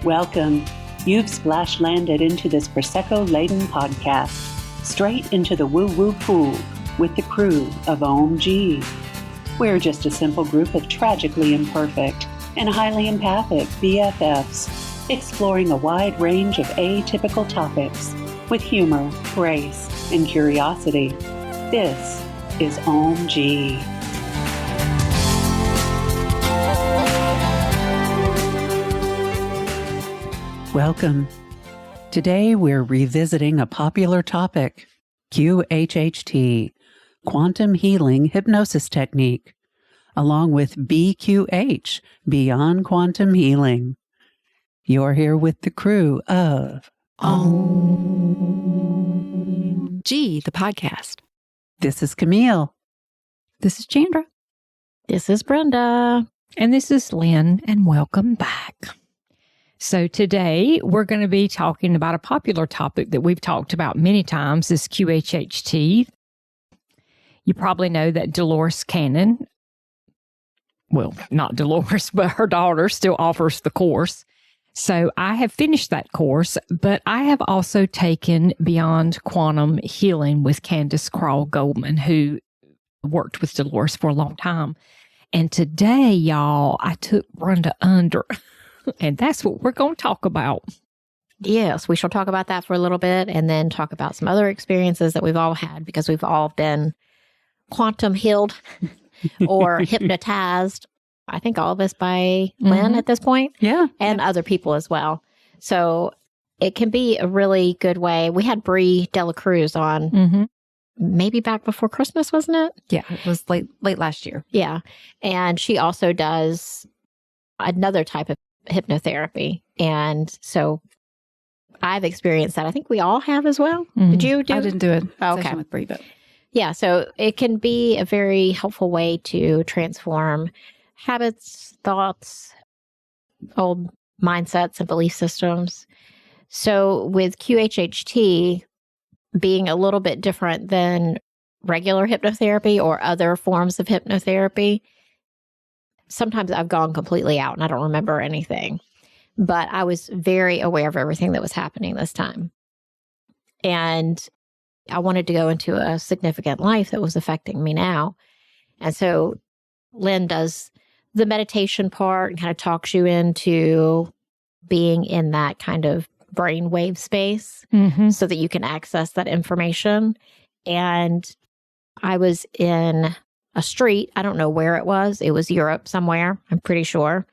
Welcome. You've splash landed into this Prosecco-laden podcast, straight into the woo-woo pool with the crew of Ohm-g. We're just a simple group of tragically imperfect and highly empathic BFFs, exploring a wide range of atypical topics with humor, grace, and curiosity. This is Ohm-g. Welcome. Today we're revisiting a popular topic, QHHT, Quantum Healing Hypnosis Technique, along with BQH, Beyond Quantum Healing. You're here with the crew of Ohm-g, the podcast. This is Camille. This is Chandra. This is Brenda. And this is Lynn, and welcome back. So today we're going to be talking about a popular topic that we've talked about many times, is QHHT. You probably know that Dolores Cannon, well, not Dolores, but her daughter still offers the course. So I have finished that course, but I have also taken Beyond Quantum Healing with Candace Craw-Goldman, who worked with Dolores for a long time. And today, y'all, I took Brenda under. And that's what we're going to talk about. Yes, we shall talk about that for a little bit and then talk about some other experiences that we've all had, because we've all been quantum healed or hypnotized. I think all of us by Lynn at this point. Yeah. And other people as well. So it can be a really good way. We had Bree Dela Cruz on maybe back before Christmas, wasn't it? Yeah, it was late last year. Yeah. And she also does another type of hypnotherapy. And so I've experienced that. I think we all have as well. Did you do it? I didn't do it. Okay. With Bree, but yeah. So it can be a very helpful way to transform habits, thoughts, old mindsets and belief systems. So with QHHT being a little bit different than regular hypnotherapy or other forms of hypnotherapy, sometimes I've gone completely out and I don't remember anything, but I was very aware of everything that was happening this time. And I wanted to go into a significant life that was affecting me now. And so Lynn does the meditation part and kind of talks you into being in that kind of brainwave space so that you can access that information. And I was in a street. I don't know where it was. It was Europe somewhere, I'm pretty sure.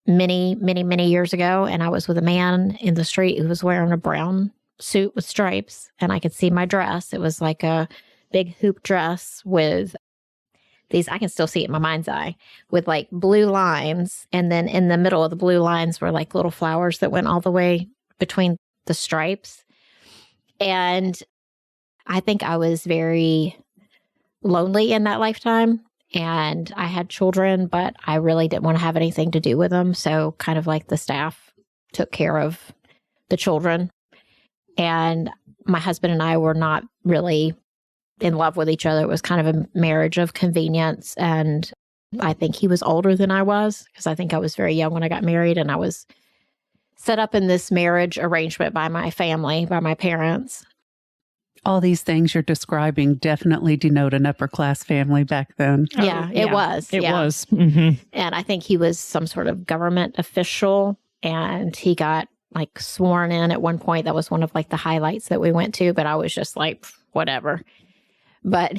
Many, many, many years ago. And I was with a man in the street who was wearing a brown suit with stripes. And I could see my dress. It was like a big hoop dress with these, I can still see it in my mind's eye, with like blue lines. And then in the middle of the blue lines were like little flowers that went all the way between the stripes. And I think I was very lonely in that lifetime, and I had children, but I really didn't want to have anything to do with them. So kind of like the staff took care of the children, and my husband and I were not really in love with each other. It was kind of a marriage of convenience, and I think he was older than I was, because I think I was very young when I got married, and I was set up in this marriage arrangement by my family, by my parents. All these things you're describing definitely denote an upper-class family back then. Yeah, it was. It yeah. was. And I think he was some sort of government official, and he got like sworn in at one point. That was one of like the highlights that we went to, but I was just like, whatever. But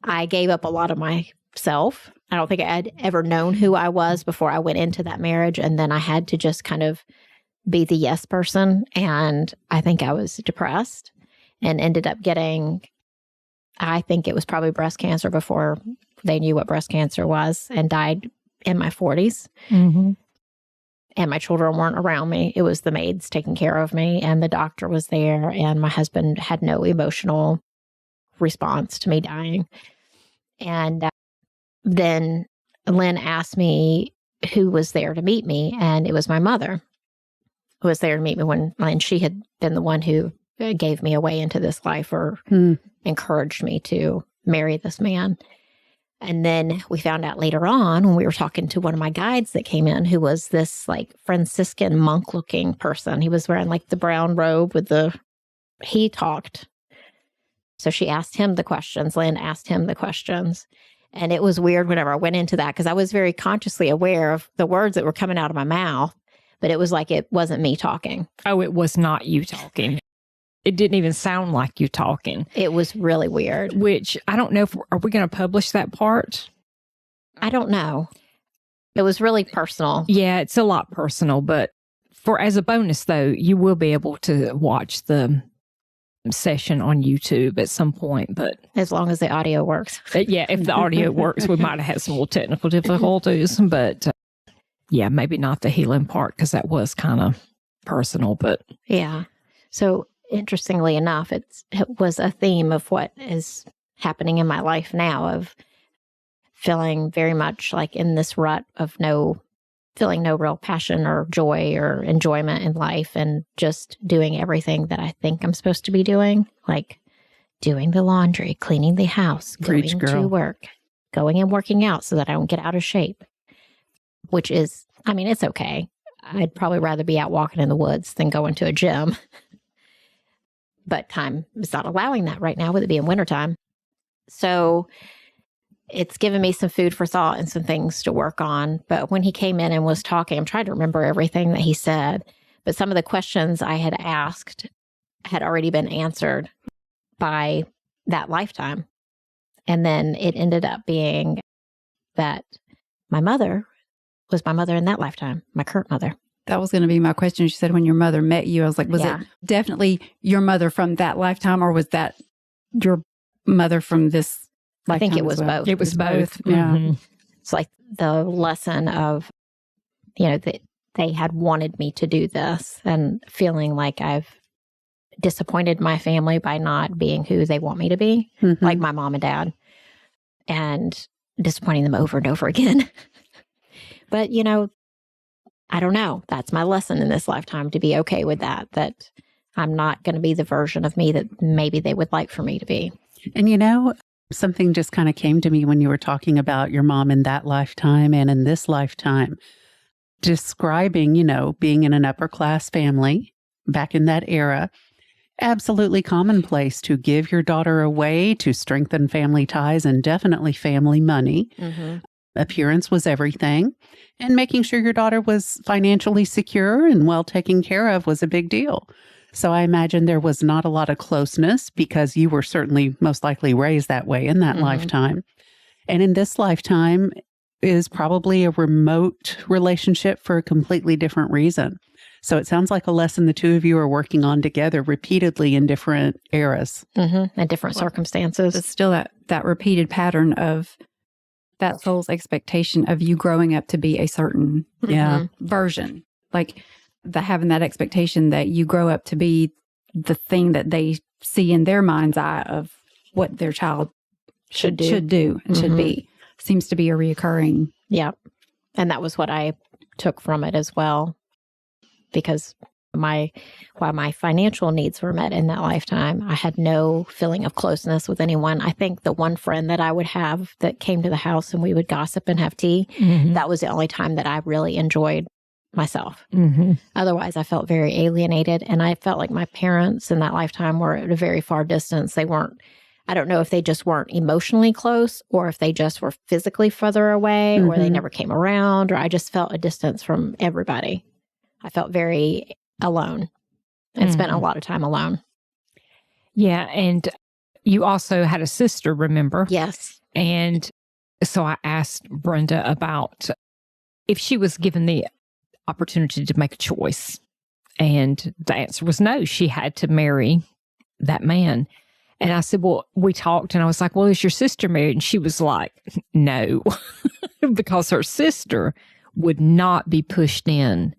I gave up a lot of myself. I don't think I had ever known who I was before I went into that marriage. And then I had to just kind of be the yes person. And I think I was depressed and ended up getting, I think it was probably breast cancer before they knew what breast cancer was, and died in my 40s. And my children weren't around me. It was the maids taking care of me, and the doctor was there, and my husband had no emotional response to me dying. And then Lynn asked me who was there to meet me, and it was my mother who was there to meet me and she had been the one who gave me a way into this life, or encouraged me to marry this man. And then we found out later on when we were talking to one of my guides that came in, who was this like Franciscan monk looking person. He was wearing like the brown robe he talked. So she asked him the questions. Lynn asked him the questions. And it was weird whenever I went into that because I was very consciously aware of the words that were coming out of my mouth, but it was like it wasn't me talking. Oh, it was not you talking. It didn't even sound like you talking. It was really weird. Which I don't know are we going to publish that part? I don't know. It was really personal. Yeah, it's a lot personal, but as a bonus though, you will be able to watch the session on YouTube at some point, but as long as the audio works. Yeah, if the audio works, we might have had some little technical difficulties, but yeah, maybe not the healing part because that was kind of personal, but yeah. So interestingly enough, it was a theme of what is happening in my life now, of feeling very much like in this rut of feeling no real passion or joy or enjoyment in life, and just doing everything that I think I'm supposed to be doing, like doing the laundry, cleaning the house, going to work, going and working out so that I don't get out of shape, which is, I mean, it's okay. I'd probably rather be out walking in the woods than going to a gym. But time is not allowing that right now with it being wintertime. So it's given me some food for thought and some things to work on. But when he came in and was talking, I'm trying to remember everything that he said. But some of the questions I had asked had already been answered by that lifetime. And then it ended up being that my mother was my mother in that lifetime, my current mother. That was going to be my question. She said when your mother met you, I was like, was it definitely your mother from that lifetime, or was that your mother from this lifetime? I think it was both. It was both. Yeah. Mm-hmm. It's like the lesson of, that they had wanted me to do this, and feeling like I've disappointed my family by not being who they want me to be, like my mom and dad, and disappointing them over and over again. But, I don't know. That's my lesson in this lifetime, to be okay with that I'm not going to be the version of me that maybe they would like for me to be. And something just kind of came to me when you were talking about your mom in that lifetime and in this lifetime, describing, being in an upper class family back in that era. Absolutely commonplace to give your daughter away to strengthen family ties and definitely family money. Mm-hmm. Appearance was everything. And making sure your daughter was financially secure and well taken care of was a big deal. So I imagine there was not a lot of closeness because you were certainly most likely raised that way in that lifetime. And in this lifetime is probably a remote relationship for a completely different reason. So it sounds like a lesson the two of you are working on together repeatedly in different eras. And different circumstances. It's still that repeated pattern of that soul's expectation of you growing up to be a certain version. Like having that expectation that you grow up to be the thing that they see in their mind's eye of what their child should do and should be. Seems to be a reoccurring. Yeah. And that was what I took from it as well. Because while my financial needs were met in that lifetime, I had no feeling of closeness with anyone. I think the one friend that I would have that came to the house and we would gossip and have tea, that was the only time that I really enjoyed myself. Otherwise, I felt very alienated, and I felt like my parents in that lifetime were at a very far distance. They weren't, I don't know if they just weren't emotionally close, or if they just were physically further away, or they never came around, or I just felt a distance from everybody. I felt very alone and spent a lot of time alone. Yeah. And you also had a sister, remember? Yes. And so I asked Brenda about if she was given the opportunity to make a choice. And the answer was no. She had to marry that man. And I said, well, we talked, and I was like, well, is your sister married? And she was like, no, because her sister would not be pushed in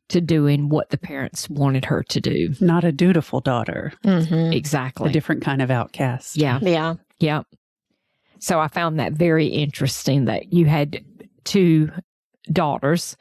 to doing what the parents wanted her to do. Not a dutiful daughter. Exactly. A different kind of outcast. Yeah. Yeah. Yeah. So I found that very interesting that you had two daughters,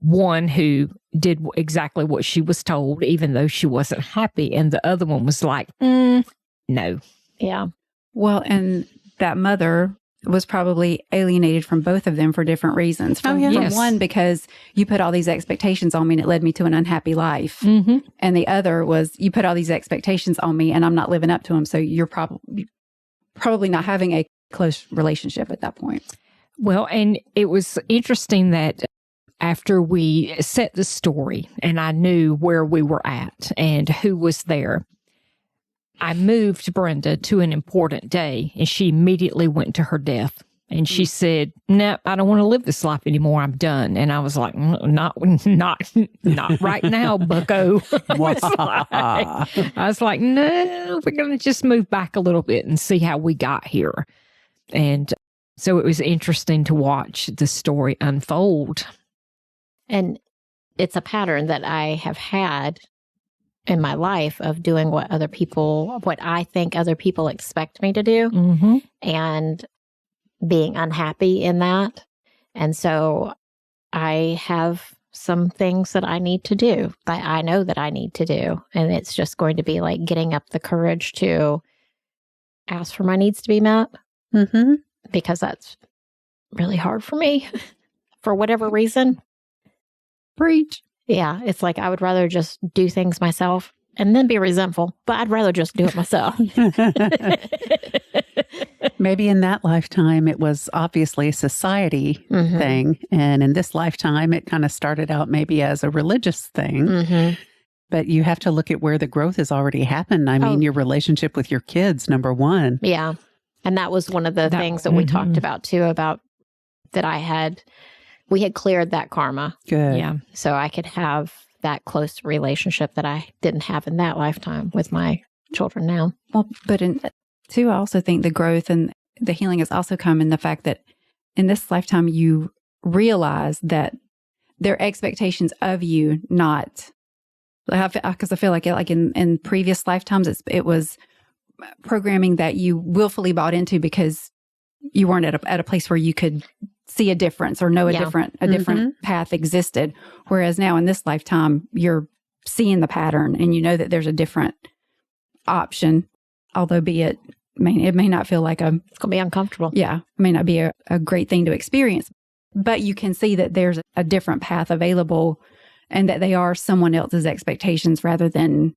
one who did exactly what she was told, even though she wasn't happy, and the other one was like, no. Yeah. Well, and that mother was probably alienated from both of them for different reasons. From Yes. one, because you put all these expectations on me and it led me to an unhappy life. Mm-hmm. And the other was you put all these expectations on me and I'm not living up to them. So you're probably not having a close relationship at that point. Well, and it was interesting that after we set the story and I knew where we were at and who was there, I moved Brenda to an important day and she immediately went to her death. And she said, "No, I don't want to live this life anymore. I'm done." And I was like, not right now, bucko." I was like, "No, we're going to just move back a little bit and see how we got here." And so it was interesting to watch the story unfold. And it's a pattern that I have had in my life of doing what I think other people expect me to do, Mm-hmm. and being unhappy in that. And so I have some things that I need to do, that I know that I need to do. And it's just going to be like getting up the courage to ask for my needs to be met, Mm-hmm. because that's really hard for me for whatever reason. Preach. Yeah, it's like I would rather just do things myself and then be resentful, but I'd rather just do it myself. Maybe in that lifetime, it was obviously a society Mhm. thing. And in this lifetime, it kind of started out maybe as a religious thing. Mhm. But you have to look at where the growth has already happened. I mean, your relationship with your kids, number one. Yeah. And that was one of the things that we talked about too, about that we had cleared that karma. Good. Yeah. So I could have that close relationship that I didn't have in that lifetime with my children now. Well, but I also think the growth and the healing has also come in the fact that in this lifetime, you realize that their expectations of you, not because I feel like in previous lifetimes, it was programming that you willfully bought into because you weren't at a place where you could see a difference or know a different path existed. Whereas now in this lifetime, you're seeing the pattern and you know that there's a different option, although it may not feel like It's going to be uncomfortable. it may not be a great thing to experience, but you can see that there's a different path available and that they are someone else's expectations rather than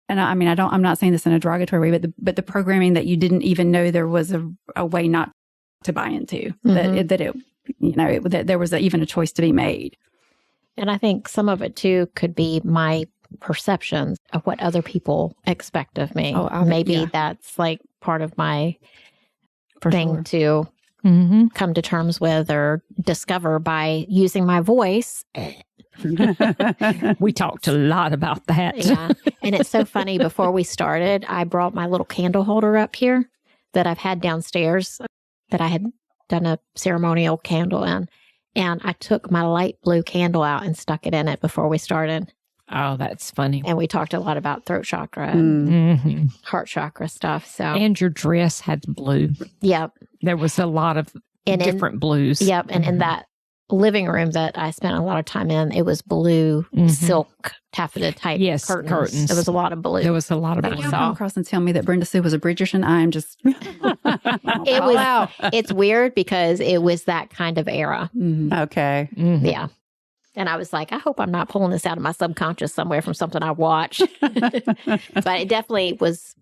I'm not saying this in a derogatory way, but the programming that you didn't even know there was a way not to buy into, that there was even a choice to be made. And I think some of it too could be my perceptions of what other people expect of me. Maybe that's like part of my thing to come to terms with or discover by using my voice. We talked a lot about that. Yeah. And it's so funny. Before we started, I brought my little candle holder up here that I've had downstairs that I had done a ceremonial candle in. And I took my light blue candle out and stuck it in it before we started. Oh, that's funny. And we talked a lot about throat chakra and heart chakra stuff. So, And your dress had blue. yep. There was a lot of different blues. Yep. And in that living room that I spent a lot of time in, it was blue silk taffeta type curtains. There was a lot of blue. There was a lot of If blue. you come across and tell me that Brenda Sue was a Bridgerton, I'm just It was. It's weird because it was that kind of era. Okay. Yeah. And I was like, I hope I'm not pulling this out of my subconscious somewhere from something I watched. But it definitely was.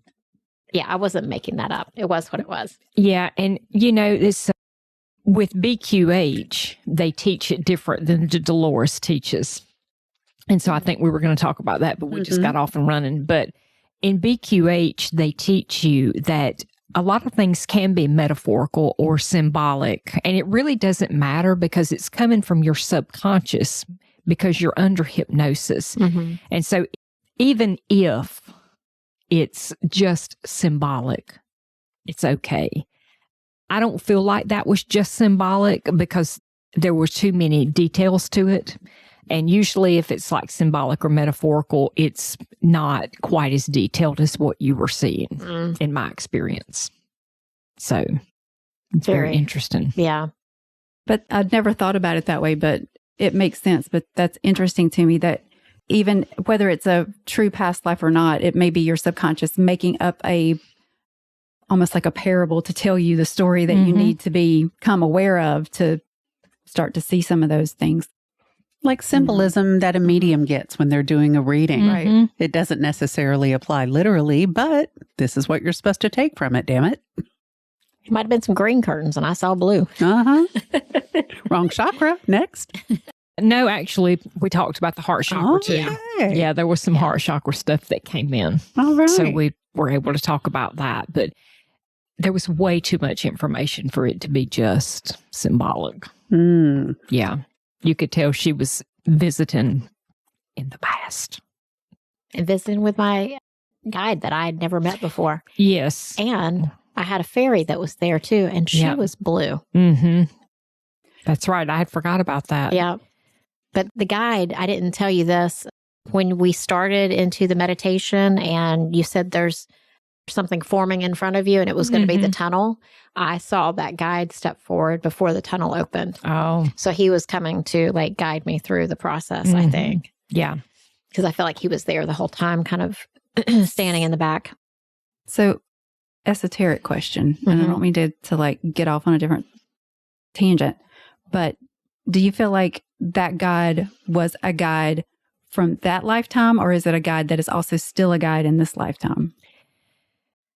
Yeah, I wasn't making that up. It was what it was. Yeah. And, this with BQH, they teach it different than Dolores teaches. And so I think we were going to talk about that, but we just got off and running. But in BQH, they teach you that a lot of things can be metaphorical or symbolic. And it really doesn't matter because it's coming from your subconscious because you're under hypnosis. And so even if it's just symbolic, it's okay. I don't feel like that was just symbolic because there were too many details to it. And usually if it's like symbolic or metaphorical, it's not quite as detailed as what you were seeing in my experience. So it's very interesting. Yeah. But I'd never thought about it that way, but it makes sense. But that's interesting to me that even whether it's a true past life or not, it may be your subconscious making up a almost like a parable to tell you the story that you need to become aware of to start to see some of those things. Like symbolism that a medium gets when they're doing a reading. Right. It doesn't necessarily apply literally, but this is what you're supposed to take from it, damn it. It might have been some green curtains and I saw blue. Wrong chakra. Next. No, actually, we talked about the heart chakra too. Yay. Yeah, there was some heart chakra stuff that came in. All right. So we were able to talk about that. But there was way too much information for it to be just symbolic. Yeah. You could tell she was visiting in the past. And visiting with my guide that I had never met before. Yes. And I had a fairy that was there too, and she was blue. That's right. I had forgot about that. Yeah. But the guide, I didn't tell you this. When we started into the meditation and you said there's something forming in front of you and it was going to be the tunnel, I saw that guide step forward before the tunnel opened. Oh. So he was coming to like guide me through the process, I think. Yeah. Because I felt like he was there the whole time, kind of standing in the back. So, esoteric question, and I don't mean to like get off on a different tangent, but do you feel like that guide was a guide from that lifetime, or is it a guide that is also still a guide in this lifetime?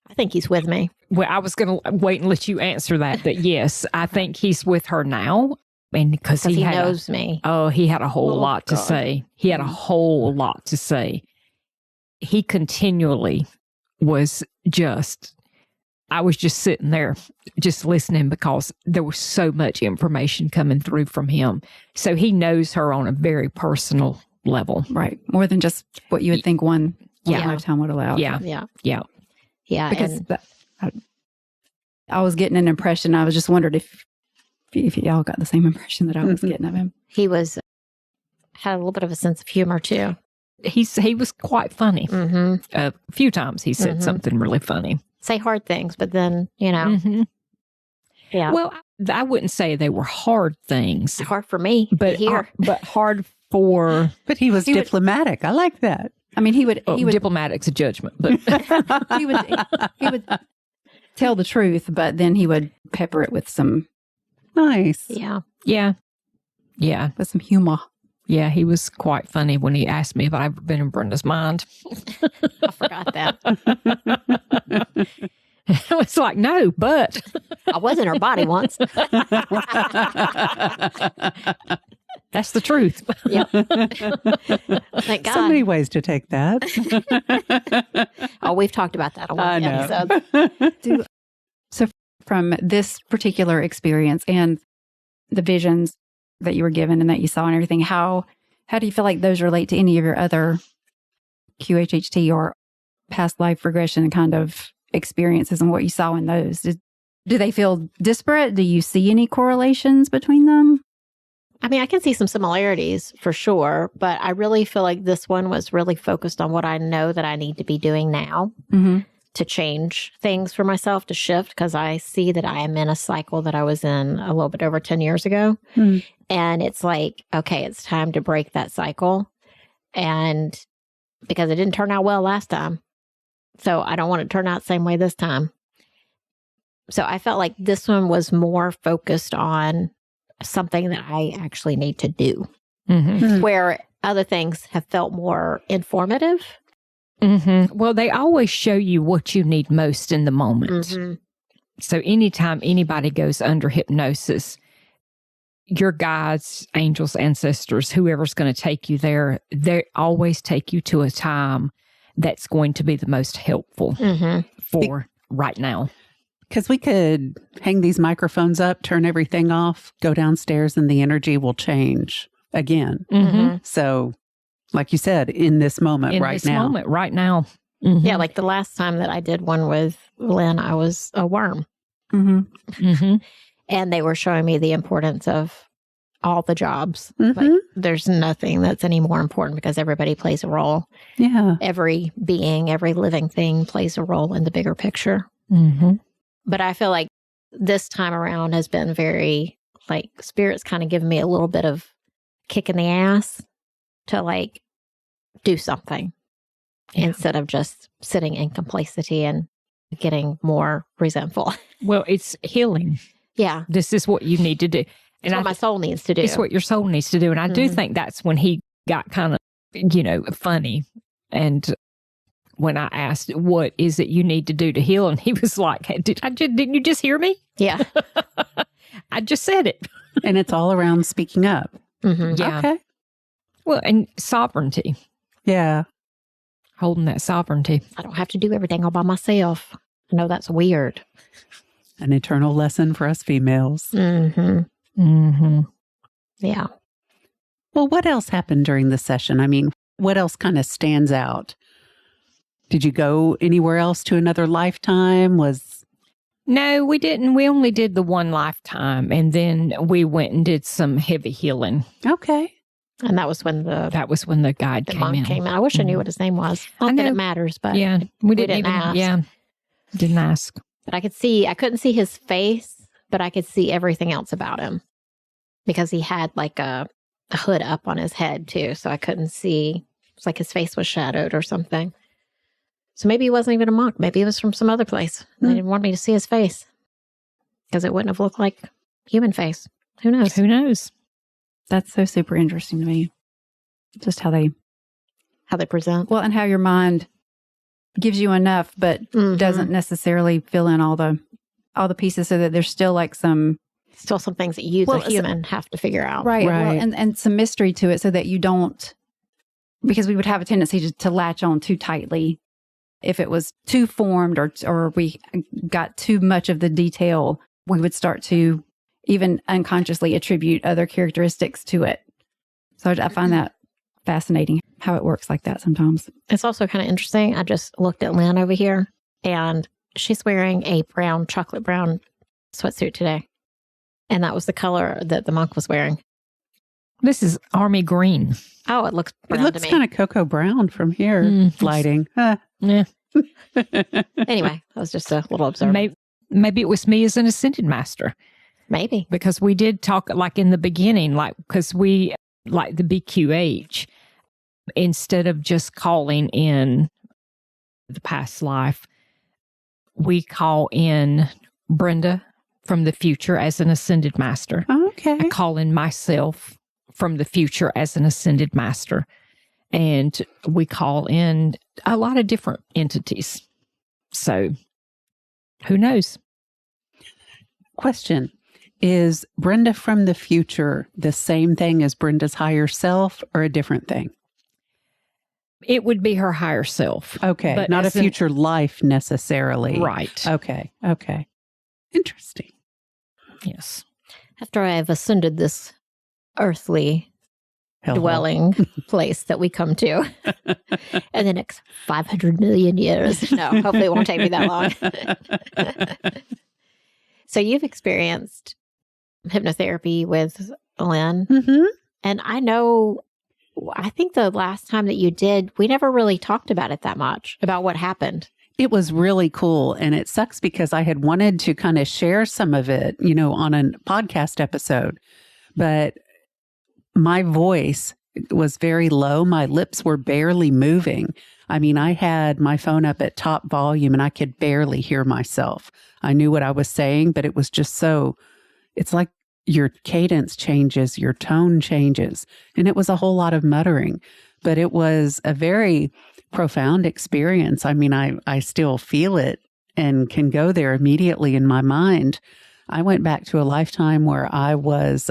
I think he's with me. Well, I was going to wait and let you answer that. But yes, I think he's with her now. And because he knows me. Oh, he had a whole lot to say. He had a whole lot to say. He continually was I was just sitting there, just listening because there was so much information coming through from him. So he knows her on a very personal level. Right. More than just what you would think one lifetime would allow. Yeah. Yeah. Yeah. Yeah. Because I was getting an impression. I was just wondered if y'all got the same impression that I was getting of him. He had a little bit of a sense of humor too. He was quite funny. A few times he said something really funny. Say hard things, but then, yeah. Well, I wouldn't say they were hard things. Hard for me, but hard for. But he was diplomatic. I like that. I mean, he would diplomatic's a judgment, but he would tell the truth, but then he would pepper it with some nice. Yeah. With some humor. Yeah, he was quite funny when he asked me if I'd ever been in Brenda's mind. I forgot that. I was like, no, but I was in her body once. That's the truth. Yep. Thank God. So many ways to take that. Oh, we've talked about that on one of the episodes. So from this particular experience and the visions that you were given and that you saw and everything, how do you feel like those relate to any of your other QHHT or past life regression kind of experiences and what you saw in those? Do they feel disparate? Do you see any correlations between them? I mean, I can see some similarities for sure, but I really feel like this one was really focused on what I know that I need to be doing now to change things for myself, to shift, because I see that I am in a cycle that I was in a little bit over 10 years ago. And it's like, okay, it's time to break that cycle. And because it didn't turn out well last time. So I don't want it to turn out the same way this time. So I felt like this one was more focused on something that I actually need to do, where other things have felt more informative. Well, they always show you what you need most in the moment. So anytime anybody goes under hypnosis, your guides, angels, ancestors, whoever's going to take you there, they always take you to a time that's going to be the most helpful for right now. Because we could hang these microphones up, turn everything off, go downstairs, and the energy will change again. So, like you said, in this moment, right now. Yeah, like the last time that I did one with Lynn, I was a worm. And they were showing me the importance of all the jobs. Like, there's nothing that's any more important because everybody plays a role. Yeah. Every being, every living thing plays a role in the bigger picture. But I feel like this time around has been very, like, Spirit's kind of given me a little bit of kick in the ass to, like, do something instead of just sitting in complacency and getting more resentful. Well, it's healing. Yeah. This is what you need to do. It's what my soul needs to do. It's what your soul needs to do. And I do think that's when he got kind of, funny. And when I asked, what is it you need to do to heal? And he was like, hey, didn't you just hear me? Yeah. I just said it. And it's all around speaking up. Yeah. Okay. Well, and sovereignty. Yeah. Holding that sovereignty. I don't have to do everything all by myself. I know that's weird. An eternal lesson for us females. Yeah. Well, what else happened during the session? I mean, what else kind of stands out? Did you go anywhere else to another lifetime? No, we didn't. We only did the one lifetime, and then we went and did some heavy healing. Okay. And that was when the guide came in. I wish I knew what his name was. Not that it matters, but yeah, we didn't even ask. Yeah, didn't ask. But I couldn't see his face, but I could see everything else about him because he had like a hood up on his head too. So I couldn't see. It's like his face was shadowed or something. So maybe he wasn't even a monk. Maybe he was from some other place. They didn't want me to see his face because it wouldn't have looked like human face. Who knows? Who knows? That's so super interesting to me. Just how they present. Well, and how your mind gives you enough, but doesn't necessarily fill in all the pieces, so that there's still like some things that you, the human, have to figure out. Right. Well, and some mystery to it, so that you don't, because we would have a tendency to latch on too tightly if it was too formed or we got too much of the detail. We would start to even unconsciously attribute other characteristics to it. So I find that fascinating how it works like that sometimes. It's also kind of interesting. I just looked at Lynn over here, and she's wearing a chocolate brown sweatsuit today. And that was the color that the monk was wearing. This is army green. Oh, it looks brown It looks to me. kind of cocoa brown from here, lighting. Yeah. Anyway, that was just a little observation. Maybe it was me as an ascended master. Maybe. Because we did talk like in the beginning, because we, like the BQH, instead of just calling in the past life, we call in Brenda from the future as an ascended master. Okay. I call in myself from the future as an ascended master. And we call in a lot of different entities. So who knows? Question. Is Brenda from the future the same thing as Brenda's higher self, or a different thing? It would be her higher self. Okay. But not a future life necessarily. Right. Okay. Interesting. Yes. After I've ascended this earthly Hell. dwelling place that we come to in the next 500 million years. No, hopefully it won't take me that long. So you've experienced hypnotherapy with Lynn. And I think the last time that you did, we never really talked about it that much, about what happened. It was really cool. And it sucks because I had wanted to kind of share some of it, on a podcast episode. But my voice was very low. My lips were barely moving. I mean, I had my phone up at top volume and I could barely hear myself. I knew what I was saying, but it was just it's like your cadence changes, your tone changes. And it was a whole lot of muttering, but it was a very profound experience. I mean, I still feel it and can go there immediately in my mind. I went back to a lifetime where I was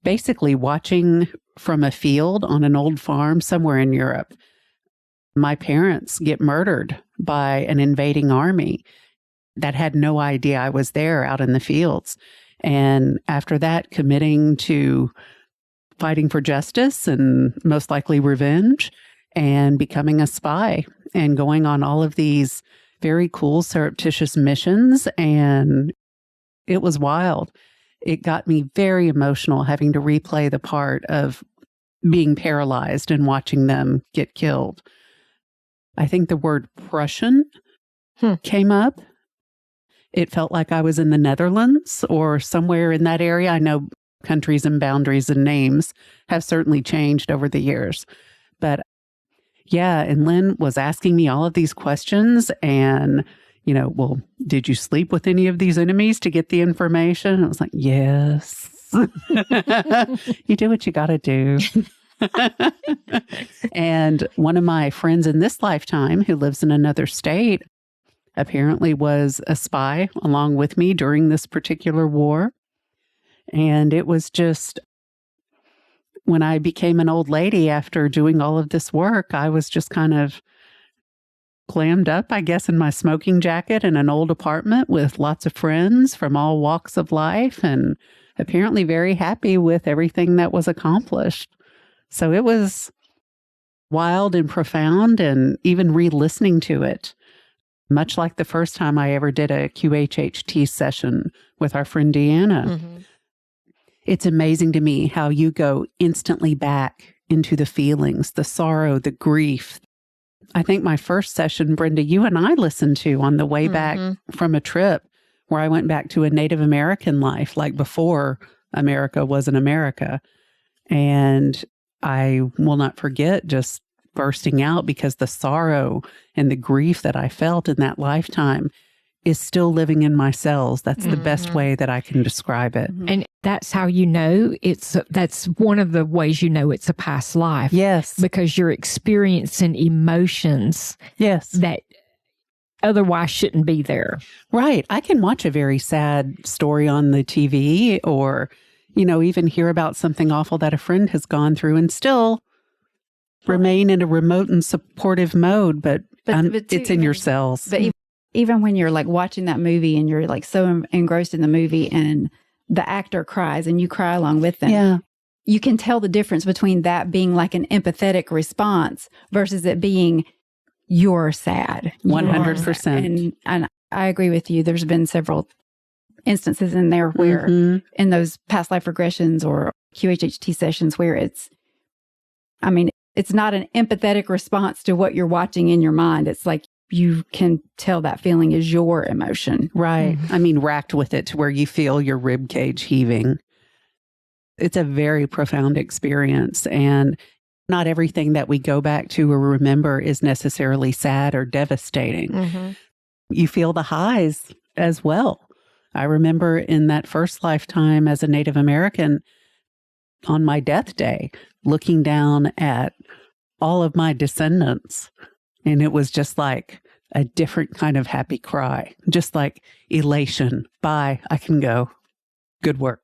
basically watching from a field on an old farm somewhere in Europe. My parents get murdered by an invading army that had no idea I was there out in the fields. And after that, committing to fighting for justice and most likely revenge, and becoming a spy and going on all of these very cool surreptitious missions. And it was wild. It got me very emotional having to replay the part of being paralyzed and watching them get killed. I think the word Prussian came up. It felt like I was in the Netherlands or somewhere in that area. I know countries and boundaries and names have certainly changed over the years. But yeah, and Lynn was asking me all of these questions, and well, did you sleep with any of these enemies to get the information? And I was like, yes. You do what you got to do. And one of my friends in this lifetime who lives in another state apparently was a spy along with me during this particular war. And it was just, when I became an old lady after doing all of this work, I was just kind of clammed up, I guess, in my smoking jacket in an old apartment with lots of friends from all walks of life, and apparently very happy with everything that was accomplished. So it was wild and profound, and even re-listening to it, much like the first time I ever did a QHHT session with our friend Deanna. Mm-hmm. It's amazing to me how you go instantly back into the feelings, the sorrow, the grief. I think my first session, Brenda, you and I listened to on the way back from a trip where I went back to a Native American life, like before America was an America. And I will not forget just bursting out because the sorrow and the grief that I felt in that lifetime is still living in my cells. That's the best way that I can describe it. And that's how you know that's one of the ways you know it's a past life. Yes. Because you're experiencing emotions. Yes. That otherwise shouldn't be there. Right. I can watch a very sad story on the TV or, even hear about something awful that a friend has gone through and still remain in a remote and supportive mode, but it's in your cells. But even when you're like watching that movie and you're like so engrossed in the movie and the actor cries and you cry along with them, you can tell the difference between that being like an empathetic response versus it being you're sad. 100%. And I agree with you. There's been several instances in there where in those past life regressions or QHHT sessions where it's not an empathetic response to what you're watching in your mind. It's like you can tell that feeling is your emotion. Right. Racked with it to where you feel your rib cage heaving. It's a very profound experience. And not everything that we go back to or remember is necessarily sad or devastating. You feel the highs as well. I remember in that first lifetime as a Native American, on my death day, looking down at all of my descendants. And it was just like a different kind of happy cry, just like elation. Bye, I can go. Good work.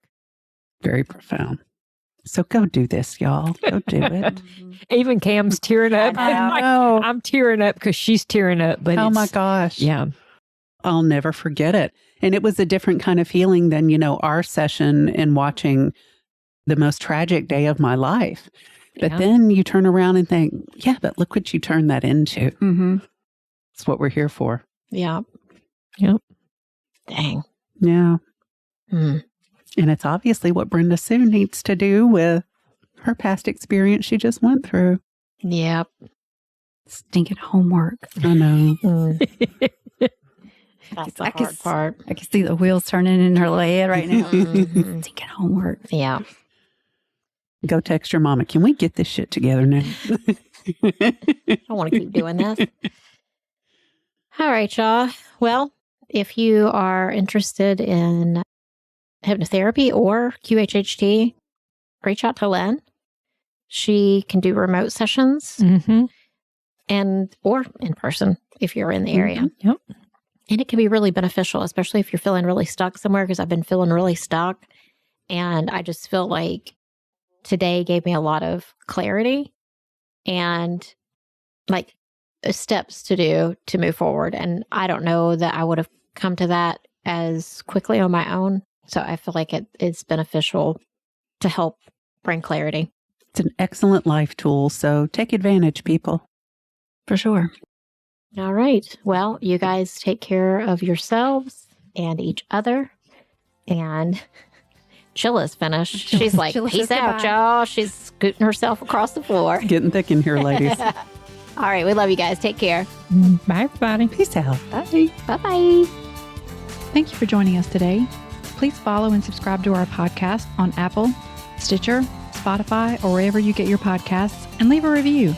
Very profound. So go do this, y'all. Go do it. Even Cam's tearing up. I'm tearing up because she's tearing up. But oh my gosh. Yeah. I'll never forget it. And it was a different kind of feeling than, our session and watching the most tragic day of my life. But then you turn around and think, yeah, but look what you turned that into. That's what we're here for. Yeah. Yep. Dang. Yeah. And it's obviously what Brenda Sue needs to do with her past experience she just went through. Yep. Stinking homework. I know. That's the hard part. I can see the wheels turning in her head right now. Stinking homework. Yeah. Go text your mama. Can we get this shit together now? I don't want to keep doing this. All right, y'all. Well, if you are interested in hypnotherapy or QHHT, reach out to Lynn. She can do remote sessions or in person if you're in the area. Yep. And it can be really beneficial, especially if you're feeling really stuck somewhere, because I've been feeling really stuck. And I just feel like today gave me a lot of clarity and like steps to do to move forward. And I don't know that I would have come to that as quickly on my own. So I feel like it's beneficial to help bring clarity. It's an excellent life tool. So take advantage, people. For sure. All right. Well, you guys take care of yourselves and each other. And Chilla's finished. She's like, peace out, y'all. She's scooting herself across the floor. Getting thick in here, ladies. All right. We love you guys. Take care. Bye, everybody. Peace out. Bye. Bye-bye. Thank you for joining us today. Please follow and subscribe to our podcast on Apple, Stitcher, Spotify, or wherever you get your podcasts, and leave a review.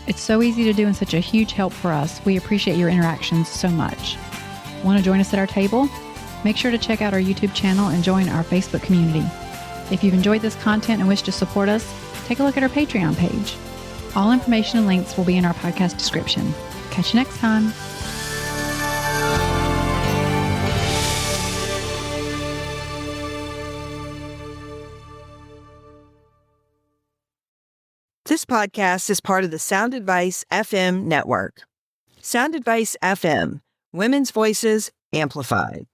It's so easy to do and such a huge help for us. We appreciate your interactions so much. Want to join us at our table? Make sure to check out our YouTube channel and join our Facebook community. If you've enjoyed this content and wish to support us, take a look at our Patreon page. All information and links will be in our podcast description. Catch you next time. This podcast is part of the Sound Advice FM network. Sound Advice FM, women's voices amplified.